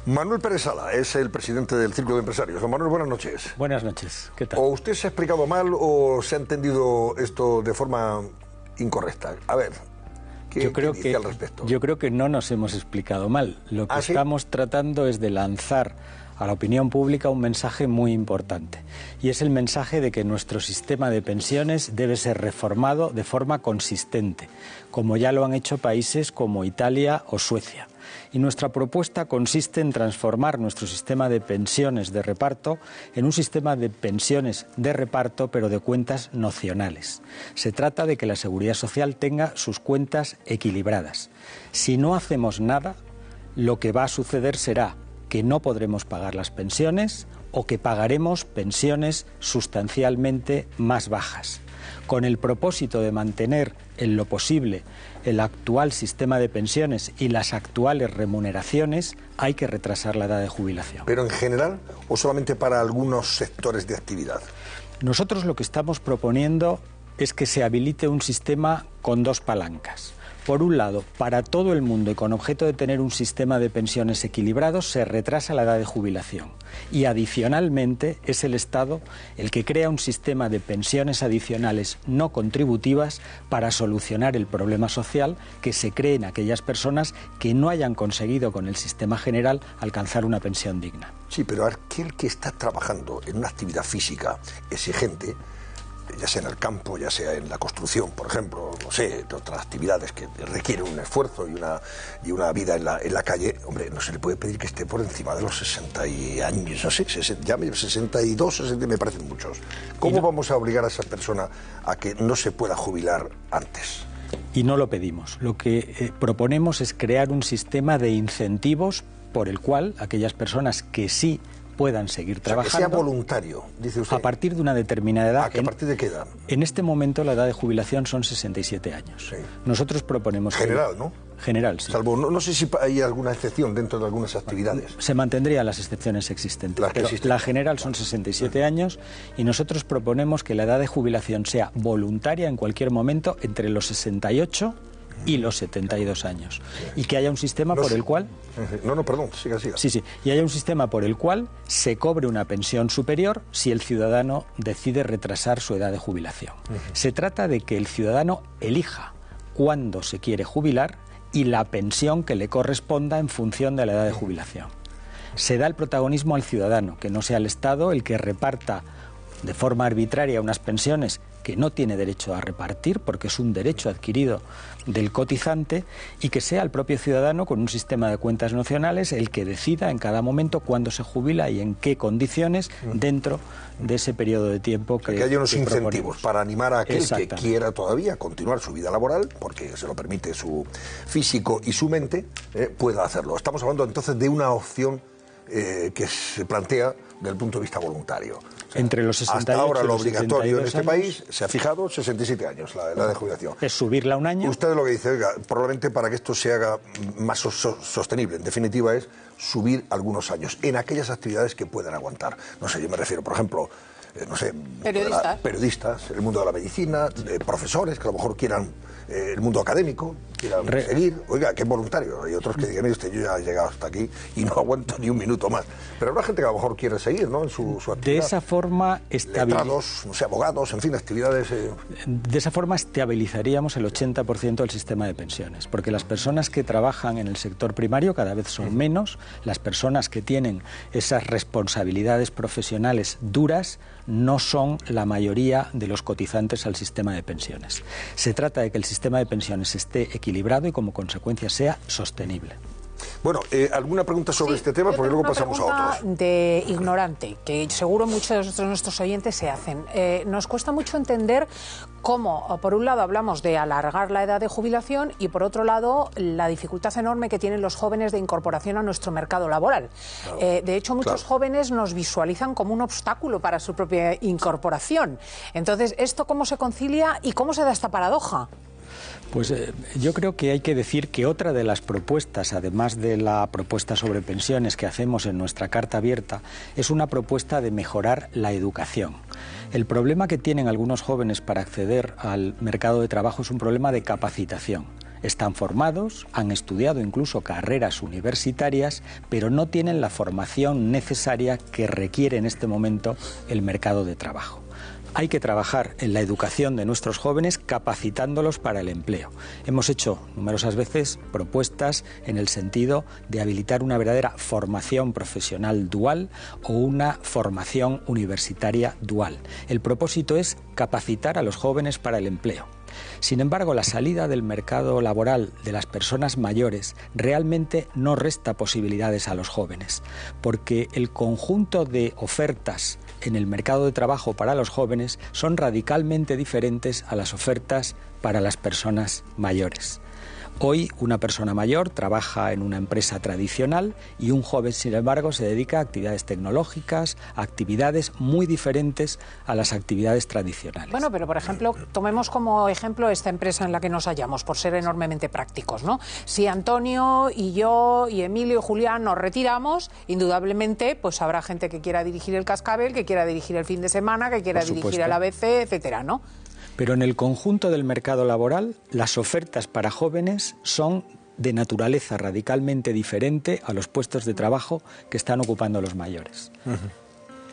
Manuel Pérez Sala es el presidente del Círculo de Empresarios. Don Manuel, buenas noches. Buenas noches, ¿qué tal? ¿O usted se ha explicado mal o se ha entendido esto de forma incorrecta? A ver, ¿qué dice al respecto? Yo creo que no nos hemos explicado mal. Lo que estamos tratando es de lanzar a la opinión pública un mensaje muy importante. Y es el mensaje de que nuestro sistema de pensiones debe ser reformado de forma consistente, como ya lo han hecho países como Italia o Suecia. Y nuestra propuesta consiste en transformar nuestro sistema de pensiones de reparto en un sistema de pensiones de reparto, pero de cuentas nocionales. Se trata de que la Seguridad Social tenga sus cuentas equilibradas. Si no hacemos nada, lo que va a suceder será que no podremos pagar las pensiones o que pagaremos pensiones sustancialmente más bajas. Con el propósito de mantener en lo posible el actual sistema de pensiones y las actuales remuneraciones, hay que retrasar la edad de jubilación. ¿Pero en general o solamente para algunos sectores de actividad? Nosotros lo que estamos proponiendo es que se habilite un sistema con dos palancas. Por un lado, para todo el mundo y con objeto de tener un sistema de pensiones equilibrados, se retrasa la edad de jubilación. Y adicionalmente es el Estado el que crea un sistema de pensiones adicionales no contributivas para solucionar el problema social que se cree en aquellas personas que no hayan conseguido con el sistema general alcanzar una pensión digna. Sí, pero aquel que está trabajando en una actividad física exigente, ya sea en el campo, ya sea en la construcción, por ejemplo, no sé, otras actividades que requieren un esfuerzo y una vida en la calle, hombre, no se le puede pedir que esté por encima de los 60 años, no sé, ya 62, 60 me parecen muchos. ¿Cómo vamos a obligar a esa persona a que no se pueda jubilar antes? Y no lo pedimos. Lo que proponemos es crear un sistema de incentivos por el cual aquellas personas que sí puedan seguir trabajando. Que sea voluntario, dice usted. A partir de una determinada edad. ¿A partir de qué edad? En este momento la edad de jubilación son 67 años. Sí. Nosotros proponemos... General, ¿no? General, sí. Salvo, no sé si hay alguna excepción dentro de algunas actividades. Se mantendrían las excepciones existentes. Pero la general son 67 años y nosotros proponemos que la edad de jubilación sea voluntaria en cualquier momento entre los 68 y los 72 años. Y que haya un sistema por el cual... perdón, siga. Sí. Y haya un sistema por el cual se cobre una pensión superior si el ciudadano decide retrasar su edad de jubilación. Se trata de que el ciudadano elija cuándo se quiere jubilar y la pensión que le corresponda en función de la edad de jubilación. Se da el protagonismo al ciudadano, que no sea el Estado el que reparta de forma arbitraria unas pensiones que no tiene derecho a repartir porque es un derecho adquirido del cotizante, y que sea el propio ciudadano con un sistema de cuentas nocionales el que decida en cada momento cuándo se jubila y en qué condiciones dentro de ese periodo de tiempo que haya unos incentivos para animar a aquel que quiera todavía continuar su vida laboral, porque se lo permite su físico y su mente, pueda hacerlo. Estamos hablando entonces de una opción que se plantea desde el punto de vista voluntario. O sea, entre los 68 hasta ahora lo obligatorio en este años, país se ha fijado 67 años, la edad de jubilación. Es subirla un año. Usted lo que dice, oiga, probablemente para que esto se haga más sostenible, en definitiva es subir algunos años en aquellas actividades que puedan aguantar. No sé, yo me refiero, por ejemplo, periodistas, el mundo de la medicina, profesores que a lo mejor quieran, el mundo académico, quieran seguir. Oiga, que es voluntario. Hay otros que digan, mire usted, yo ya he llegado hasta aquí y no aguanto ni un minuto más. Pero habrá gente que a lo mejor quiere seguir, ¿no?, en su actividad. De esa forma letrados, no sé, abogados, en fin, actividades... De esa forma estabilizaríamos el 80% del sistema de pensiones, porque las personas que trabajan en el sector primario cada vez son menos, las personas que tienen esas responsabilidades profesionales duras no son la mayoría de los cotizantes al sistema de pensiones. Se trata de que el sistema de pensiones esté equilibrado y como consecuencia sea sostenible. Bueno, ¿alguna pregunta sobre este tema? Porque luego pasamos a otros. De ignorante, que seguro muchos de nuestros oyentes se hacen. Nos cuesta mucho entender cómo, por un lado, hablamos de alargar la edad de jubilación y, por otro lado, la dificultad enorme que tienen los jóvenes de incorporación a nuestro mercado laboral. Claro. De hecho, muchos jóvenes nos visualizan como un obstáculo para su propia incorporación. Entonces, ¿esto cómo se concilia y cómo se da esta paradoja? Pues yo creo que hay que decir que otra de las propuestas, además de la propuesta sobre pensiones que hacemos en nuestra carta abierta, es una propuesta de mejorar la educación. El problema que tienen algunos jóvenes para acceder al mercado de trabajo es un problema de capacitación. están formados, han estudiado incluso carreras universitarias, pero no tienen la formación necesaria que requiere en este momento el mercado de trabajo. Hay que trabajar en la educación de nuestros jóvenes capacitándolos para el empleo. Hemos hecho numerosas veces propuestas en el sentido de habilitar una verdadera formación profesional dual o una formación universitaria dual. El propósito es capacitar a los jóvenes para el empleo. Sin embargo, la salida del mercado laboral de las personas mayores realmente no resta posibilidades a los jóvenes, porque el conjunto de ofertas en el mercado de trabajo para los jóvenes son radicalmente diferentes a las ofertas para las personas mayores. Hoy una persona mayor trabaja en una empresa tradicional y un joven, sin embargo, se dedica a actividades tecnológicas, a actividades muy diferentes a las actividades tradicionales. Bueno, pero por ejemplo, tomemos como ejemplo esta empresa en la que nos hallamos, por ser enormemente prácticos, ¿no? Si Antonio y yo y Emilio y Julián nos retiramos, indudablemente pues habrá gente que quiera dirigir el Cascabel, que quiera dirigir el fin de semana, que quiera dirigir el ABC, etcétera, ¿no? Pero en el conjunto del mercado laboral, las ofertas para jóvenes son de naturaleza radicalmente diferente a los puestos de trabajo que están ocupando los mayores.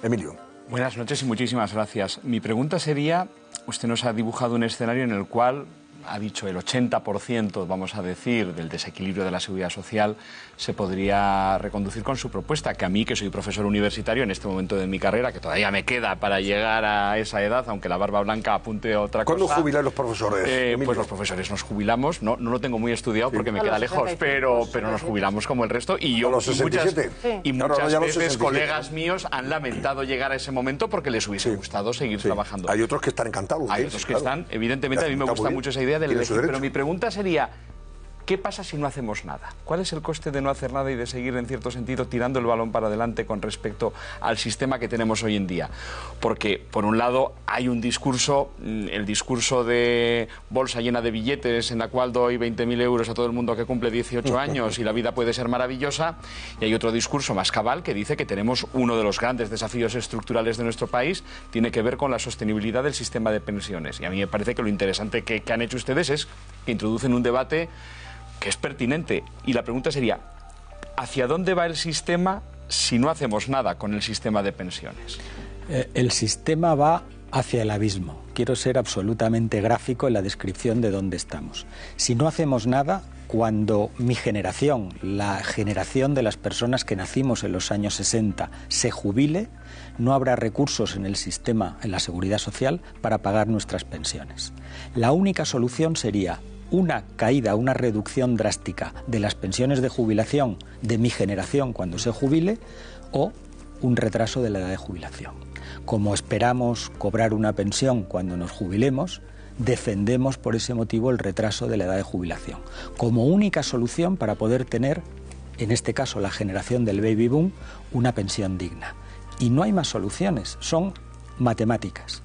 Emilio. Buenas noches y muchísimas gracias. Mi pregunta sería, usted nos ha dibujado un escenario en el cual ha dicho el 80%, vamos a decir, del desequilibrio de la seguridad social se podría reconducir con su propuesta, que a mí, que soy profesor universitario en este momento de mi carrera, que todavía me queda para llegar a esa edad, aunque la barba blanca apunte a otra cosa. ¿Cuándo jubilan los profesores? Pues los profesores nos jubilamos, no lo tengo muy estudiado porque me queda lejos, pero nos jubilamos como el resto y yo muchas veces colegas míos han lamentado llegar a ese momento porque les hubiese gustado seguir trabajando. Hay otros que están encantados. Hay otros que están, evidentemente, a mí me gusta mucho esa idea del elegir, pero mi pregunta sería, ¿qué pasa si no hacemos nada? ¿Cuál es el coste de no hacer nada y de seguir, en cierto sentido, tirando el balón para adelante con respecto al sistema que tenemos hoy en día? Porque, por un lado, hay un discurso, el discurso de bolsa llena de billetes, en la cual doy 20.000 euros a todo el mundo que cumple 18 años y la vida puede ser maravillosa, y hay otro discurso más cabal que dice que tenemos uno de los grandes desafíos estructurales de nuestro país, tiene que ver con la sostenibilidad del sistema de pensiones. Y a mí me parece que lo interesante que han hecho ustedes es que introducen un debate que es pertinente. Y la pregunta sería, ¿hacia dónde va el sistema si no hacemos nada con el sistema de pensiones? El sistema va hacia el abismo. Quiero ser absolutamente gráfico en la descripción de dónde estamos. Si no hacemos nada, cuando mi generación, la generación de las personas que nacimos en los años 60, se jubile, no habrá recursos en el sistema, en la seguridad social, para pagar nuestras pensiones. La única solución sería una caída, una reducción drástica de las pensiones de jubilación de mi generación cuando se jubile, o un retraso de la edad de jubilación. Como esperamos cobrar una pensión cuando nos jubilemos, defendemos por ese motivo el retraso de la edad de jubilación, como única solución para poder tener, en este caso la generación del baby boom, una pensión digna. Y no hay más soluciones, son matemáticas.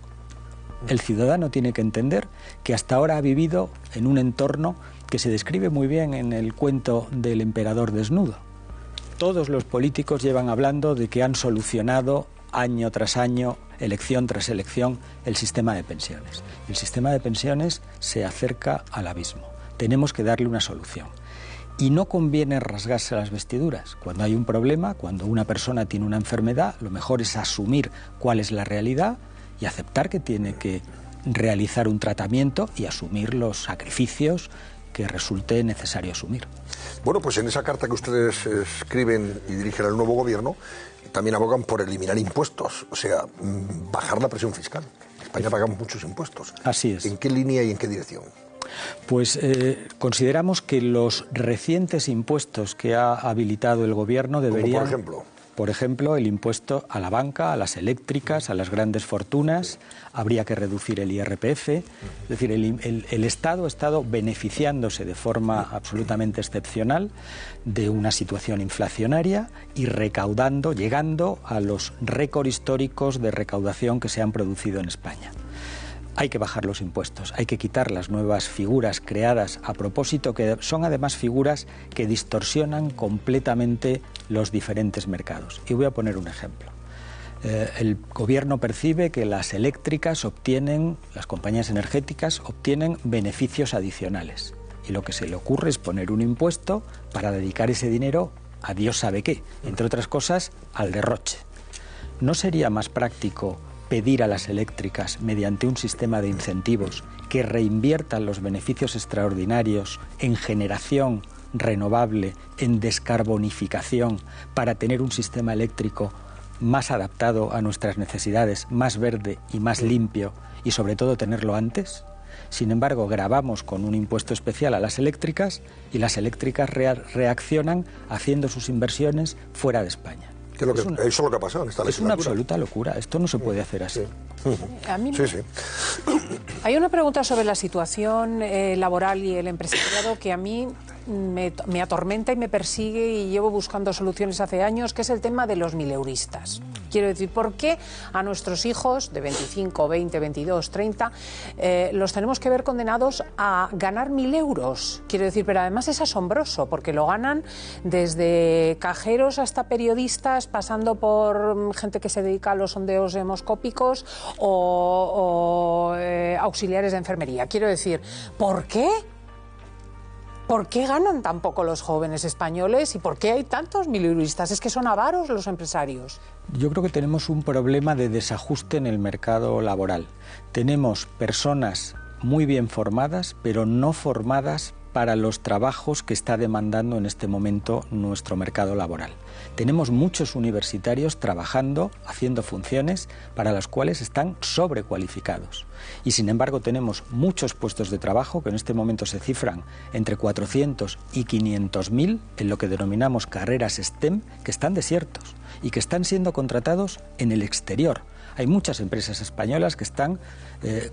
El ciudadano tiene que entender que hasta ahora ha vivido en un entorno que se describe muy bien en el cuento del emperador desnudo. Todos los políticos llevan hablando de que han solucionado año tras año, elección tras elección, el sistema de pensiones. El sistema de pensiones se acerca al abismo. Tenemos que darle una solución. Y no conviene rasgarse las vestiduras. Cuando hay un problema, cuando una persona tiene una enfermedad, lo mejor es asumir cuál es la realidad y aceptar que tiene que realizar un tratamiento y asumir los sacrificios que resulte necesario asumir. Bueno, pues en esa carta que ustedes escriben y dirigen al nuevo gobierno, también abogan por eliminar impuestos, o sea, bajar la presión fiscal. En España pagamos muchos impuestos. Así es. ¿En qué línea y en qué dirección? Pues consideramos que los recientes impuestos que ha habilitado el gobierno deberían... ¿Como por ejemplo? Por ejemplo, el impuesto a la banca, a las eléctricas, a las grandes fortunas, habría que reducir el IRPF. Es decir, el Estado ha estado beneficiándose de forma absolutamente excepcional de una situación inflacionaria y recaudando, llegando a los récords históricos de recaudación que se han producido en España. Hay que bajar los impuestos, hay que quitar las nuevas figuras creadas a propósito, que son además figuras que distorsionan completamente los diferentes mercados. Y voy a poner un ejemplo. El gobierno percibe que las eléctricas obtienen, las compañías energéticas obtienen beneficios adicionales. y lo que se le ocurre es poner un impuesto para dedicar ese dinero a Dios sabe qué, entre otras cosas, al derroche. ¿No sería más práctico pedir a las eléctricas, mediante un sistema de incentivos, que reinviertan los beneficios extraordinarios en generación renovable, en descarbonificación, para tener un sistema eléctrico más adaptado a nuestras necesidades, más verde y más limpio, y sobre todo tenerlo antes? Sin embargo, gravamos con un impuesto especial a las eléctricas y las eléctricas reaccionan haciendo sus inversiones fuera de España. Eso es lo que ha pasado en esta legislatura. Es una absoluta locura. Esto no se puede hacer así. Sí. Hay una pregunta sobre la situación laboral y el empresariado que a mí me atormenta y me persigue y llevo buscando soluciones hace años, que es el tema de los mileuristas. Quiero decir, ¿por qué a nuestros hijos de 25, 20, 22, 30 los tenemos que ver condenados a ganar 1.000 euros? Quiero decir, pero además es asombroso, porque lo ganan desde cajeros hasta periodistas, pasando por gente que se dedica a los sondeos demoscópicos o auxiliares de enfermería. Quiero decir, ¿por qué? ¿Por qué ganan tan poco los jóvenes españoles y por qué hay tantos mileuristas? ¿Es que son avaros los empresarios? Yo creo que tenemos un problema de desajuste en el mercado laboral. Tenemos personas muy bien formadas, pero no formadas para los trabajos que está demandando en este momento nuestro mercado laboral. Tenemos muchos universitarios trabajando, haciendo funciones para las cuales están sobrecualificados. Y sin embargo tenemos muchos puestos de trabajo que en este momento se cifran entre 400 y 500.000 en lo que denominamos carreras STEM, que están desiertos y que están siendo contratados en el exterior. Hay muchas empresas españolas que están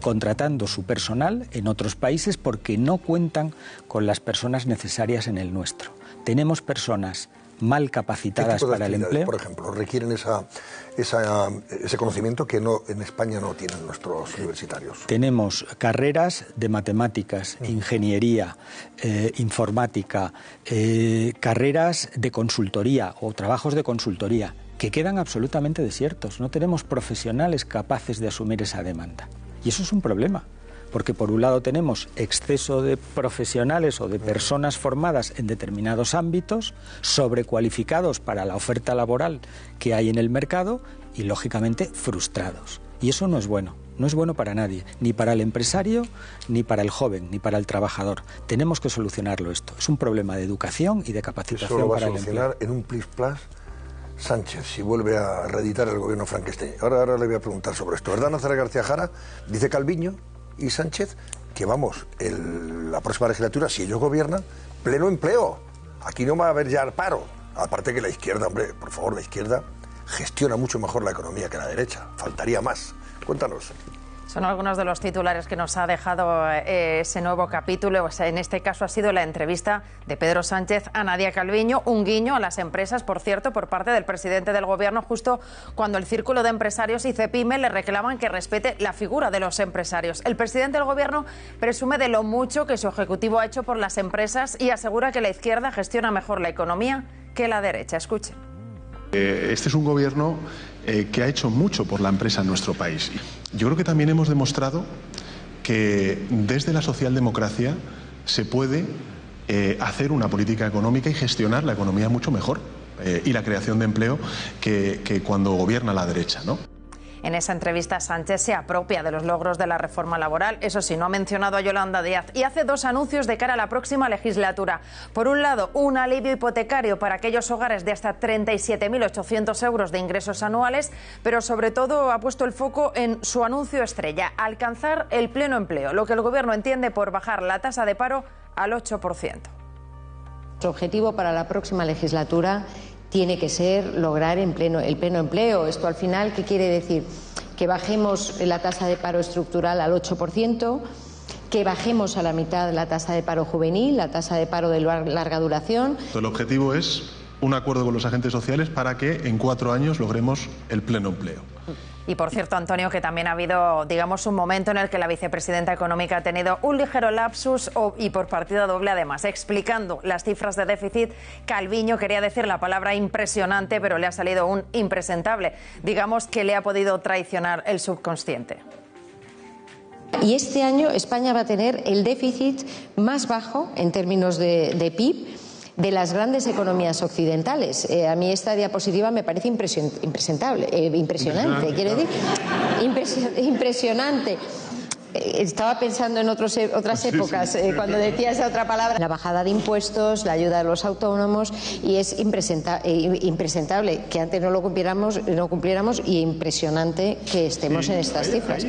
contratando su personal en otros países porque no cuentan con las personas necesarias en el nuestro. Tenemos personas mal capacitadas para el empleo. Por ejemplo, requieren ese conocimiento que en España no tienen nuestros universitarios. Tenemos carreras de matemáticas, ingeniería, informática, carreras de consultoría o trabajos de consultoría que quedan absolutamente desiertos. No tenemos profesionales capaces de asumir esa demanda. Y eso es un problema, porque por un lado tenemos exceso de profesionales o de personas formadas en determinados ámbitos, sobrecualificados para la oferta laboral que hay en el mercado y, lógicamente, frustrados. Y eso no es bueno. No es bueno para nadie, ni para el empresario, ni para el joven, ni para el trabajador. Tenemos que solucionarlo esto. Es un problema de educación y de capacitación para el empleo. Eso lo va a solucionar en un plis-plas Sánchez, si vuelve a reeditar el gobierno Frankenstein. Ahora le voy a preguntar sobre esto. ¿Verdad, Nazaret García Jara? Dice Calviño y Sánchez que vamos, la próxima legislatura, si ellos gobiernan, pleno empleo. Aquí no va a haber ya paro. Aparte que la izquierda, hombre, por favor, la izquierda gestiona mucho mejor la economía que la derecha. Faltaría más. Cuéntanos. Son algunos de los titulares que nos ha dejado ese nuevo capítulo. O sea, en este caso ha sido la entrevista de Pedro Sánchez a Nadia Calviño, un guiño a las empresas, por cierto, por parte del presidente del Gobierno, justo cuando el Círculo de Empresarios y CEPIME le reclaman que respete la figura de los empresarios. El presidente del Gobierno presume de lo mucho que su Ejecutivo ha hecho por las empresas y asegura que la izquierda gestiona mejor la economía que la derecha. Escuchen. Este es un gobierno que ha hecho mucho por la empresa en nuestro país. Yo creo que también hemos demostrado que desde la socialdemocracia se puede hacer una política económica y gestionar la economía mucho mejor y la creación de empleo que cuando gobierna la derecha, ¿no? En esa entrevista Sánchez se apropia de los logros de la reforma laboral. Eso sí, no ha mencionado a Yolanda Díaz y hace dos anuncios de cara a la próxima legislatura. Por un lado, un alivio hipotecario para aquellos hogares de hasta 37.800 euros de ingresos anuales, pero sobre todo ha puesto el foco en su anuncio estrella, alcanzar el pleno empleo, lo que el Gobierno entiende por bajar la tasa de paro al 8%. Nuestro objetivo para la próxima legislatura tiene que ser lograr el pleno empleo. Esto al final, ¿qué quiere decir? Que bajemos la tasa de paro estructural al 8%, que bajemos a la mitad la tasa de paro juvenil, la tasa de paro de larga duración. El objetivo es un acuerdo con los agentes sociales para que en 4 años logremos el pleno empleo. Y por cierto, Antonio, que también ha habido, digamos, un momento en el que la vicepresidenta económica ha tenido un ligero lapsus y por partida doble además. Explicando las cifras de déficit, Calviño quería decir la palabra impresionante, pero le ha salido un impresentable. Digamos que le ha podido traicionar el subconsciente. Y este año España va a tener el déficit más bajo en términos de PIB de las grandes economías occidentales. A mí esta diapositiva me parece impresionante, quiero decir, impresionante. Estaba pensando en otras épocas, cuando decía esa otra palabra. La bajada de impuestos, la ayuda a los autónomos, y es impresentable que antes no cumpliéramos y impresionante que estemos en estas cifras.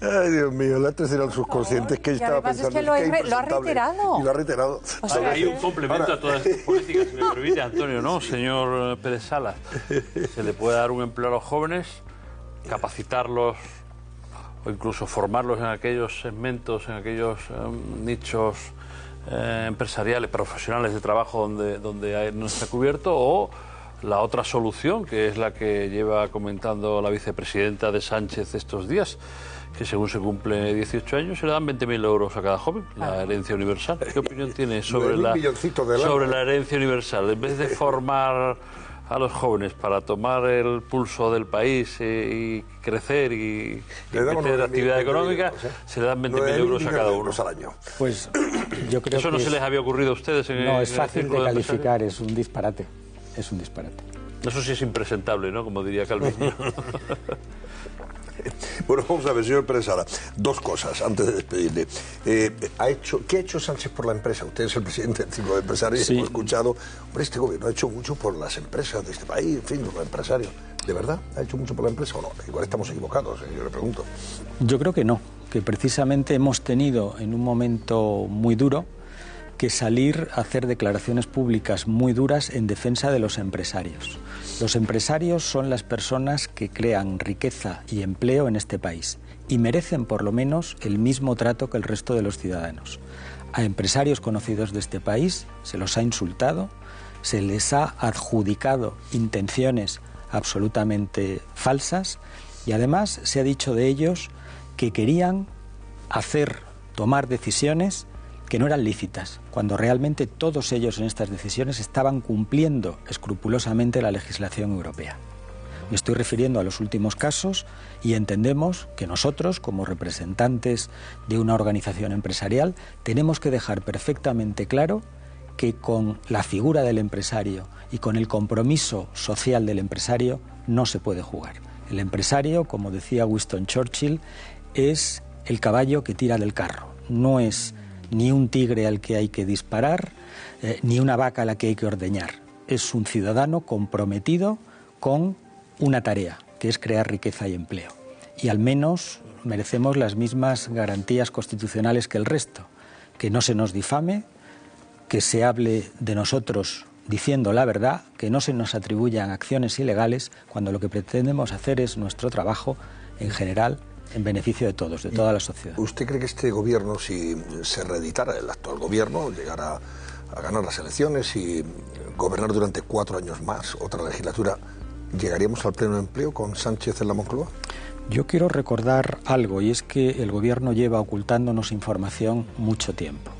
Ay, Dios mío, la tercera subconsciente que estaba pensando. Es que lo ha reiterado. Y lo ha reiterado. O sea, hay un complemento a todas estas políticas, si me permite, Antonio, ¿no? Señor Pérez Salas, se le puede dar un empleo a los jóvenes, capacitarlos o incluso formarlos en aquellos segmentos, en aquellos nichos empresariales, profesionales de trabajo donde no está cubierto, o la otra solución, que es la que lleva comentando la vicepresidenta de Sánchez estos días, que según se cumple 18 años se le dan 20.000 euros a cada joven, la herencia universal. ¿Qué opinión tiene sobre la herencia universal? En vez de formar a los jóvenes para tomar el pulso del país y crecer y meter actividad económica, se le dan 20.000 euros a cada uno al año. Pues yo creo ¿Eso que no se les había ocurrido a ustedes? No, es fácil de calificar, es un disparate. Es un disparate. Eso sí es impresentable, ¿no? Como diría Calviño. Bueno, vamos a ver, señor Pérez Sala, dos cosas antes de despedirle. ¿Qué ha hecho Sánchez por la empresa? Usted es el presidente del Círculo de Empresarios, sí. Hemos escuchado, hombre, este gobierno ha hecho mucho por las empresas de este país, en fin, por los empresarios. ¿De verdad ha hecho mucho por la empresa o no? Igual estamos equivocados, yo le pregunto. Yo creo que no, que precisamente hemos tenido en un momento muy duro que salir a hacer declaraciones públicas muy duras en defensa de los empresarios. Los empresarios son las personas que crean riqueza y empleo en este país y merecen por lo menos el mismo trato que el resto de los ciudadanos. A empresarios conocidos de este país se los ha insultado, se les ha adjudicado intenciones absolutamente falsas y además se ha dicho de ellos que querían tomar decisiones que no eran lícitas, cuando realmente todos ellos en estas decisiones estaban cumpliendo escrupulosamente la legislación europea. Me estoy refiriendo a los últimos casos y entendemos que nosotros, como representantes de una organización empresarial, tenemos que dejar perfectamente claro que con la figura del empresario y con el compromiso social del empresario no se puede jugar. El empresario, como decía Winston Churchill, es el caballo que tira del carro, no es ni un tigre al que hay que disparar, ni una vaca a la que hay que ordeñar. Es un ciudadano comprometido con una tarea, que es crear riqueza y empleo. Y al menos merecemos las mismas garantías constitucionales que el resto, que no se nos difame, que se hable de nosotros diciendo la verdad, que no se nos atribuyan acciones ilegales, cuando lo que pretendemos hacer es nuestro trabajo en general, en beneficio de todos, de toda la sociedad. ¿Usted cree que este gobierno, si se reeditara el actual gobierno, llegara a ganar las elecciones y gobernar durante 4 años más, otra legislatura, llegaríamos al pleno empleo con Sánchez en la Moncloa? Yo quiero recordar algo, y es que el gobierno lleva ocultándonos información mucho tiempo.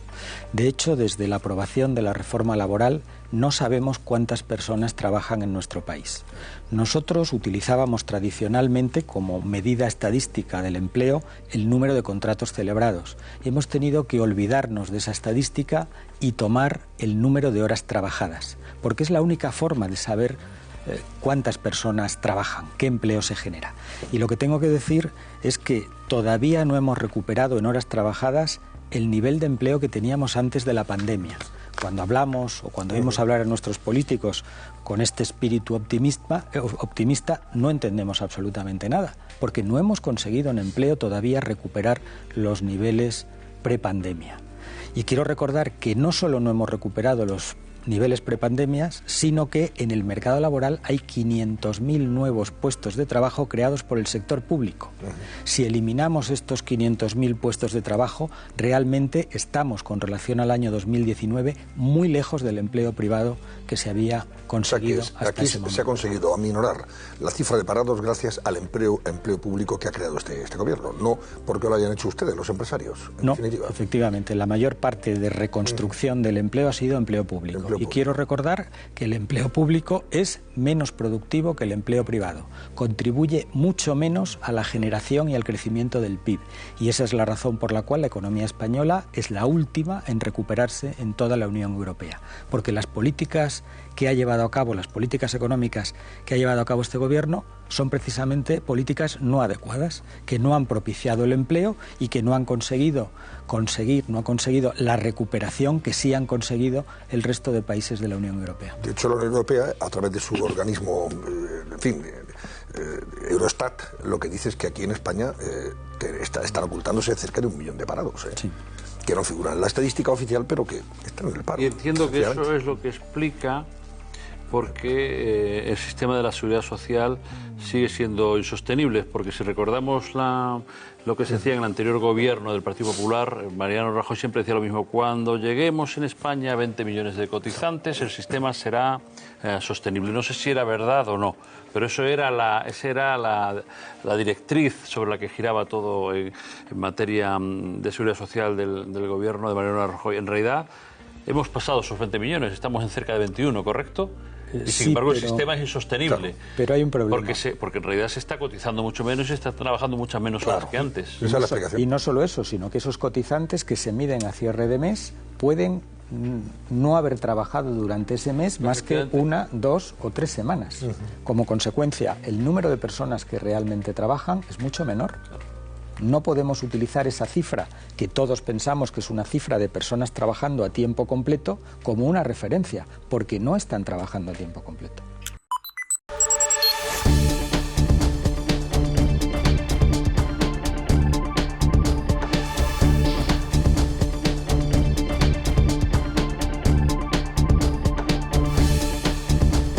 De hecho, desde la aprobación de la reforma laboral no sabemos cuántas personas trabajan en nuestro país. Nosotros utilizábamos tradicionalmente como medida estadística del empleo el número de contratos celebrados y hemos tenido que olvidarnos de esa estadística y tomar el número de horas trabajadas, porque es la única forma de saber cuántas personas trabajan, qué empleo se genera. Y lo que tengo que decir es que todavía no hemos recuperado en horas trabajadas el nivel de empleo que teníamos antes de la pandemia. Cuando hablamos o cuando oímos hablar a nuestros políticos con este espíritu optimista, no entendemos absolutamente nada, porque no hemos conseguido en empleo todavía recuperar los niveles prepandemia. Y quiero recordar que no solo no hemos recuperado los niveles prepandemias, sino que en el mercado laboral hay 500.000 nuevos puestos de trabajo creados por el sector público. Si eliminamos estos 500.000 puestos de trabajo, realmente estamos, con relación al año 2019, muy lejos del empleo privado que se había conseguido hasta ese momento. Se ha conseguido aminorar la cifra de parados gracias al empleo público que ha creado este gobierno, no porque lo hayan hecho ustedes, los empresarios, en definitiva. Efectivamente, la mayor parte de reconstrucción del empleo ha sido empleo público. Y quiero recordar que el empleo público es menos productivo que el empleo privado. Contribuye mucho menos a la generación y al crecimiento del PIB. Y esa es la razón por la cual la economía española es la última en recuperarse en toda la Unión Europea. Porque las políticas que ha llevado a cabo, las políticas económicas que ha llevado a cabo este gobierno, son precisamente políticas no adecuadas, que no han propiciado el empleo y que no han conseguido la recuperación que sí han conseguido el resto de países de la Unión Europea. De hecho, la Unión Europea, a través de su organismo, Eurostat, lo que dice es que aquí en España están ocultándose cerca de 1 millón de parados. Sí. Que no figuran en la estadística oficial, pero que están en el paro. Y entiendo que eso es lo que explica por qué el sistema de la seguridad social sigue siendo insostenible, porque si recordamos lo que se decía en el anterior gobierno del Partido Popular, Mariano Rajoy siempre decía lo mismo: cuando lleguemos en España a 20 millones de cotizantes, el sistema será sostenible. No sé si era verdad o no, pero esa era la directriz sobre la que giraba todo en materia de seguridad social del gobierno de Mariano Rajoy. En realidad, hemos pasado esos 20 millones, estamos en cerca de 21, ¿correcto? Y sin embargo el sistema es insostenible. Claro, pero hay un problema. Porque en realidad se está cotizando mucho menos y se está trabajando muchas menos horas que antes. Esa es la explicación. Y no solo eso, sino que esos cotizantes que se miden a cierre de mes pueden no haber trabajado durante ese mes más que 1, 2 o 3 semanas. Como consecuencia, el número de personas que realmente trabajan es mucho menor. No podemos utilizar esa cifra, que todos pensamos que es una cifra de personas trabajando a tiempo completo, como una referencia, porque no están trabajando a tiempo completo.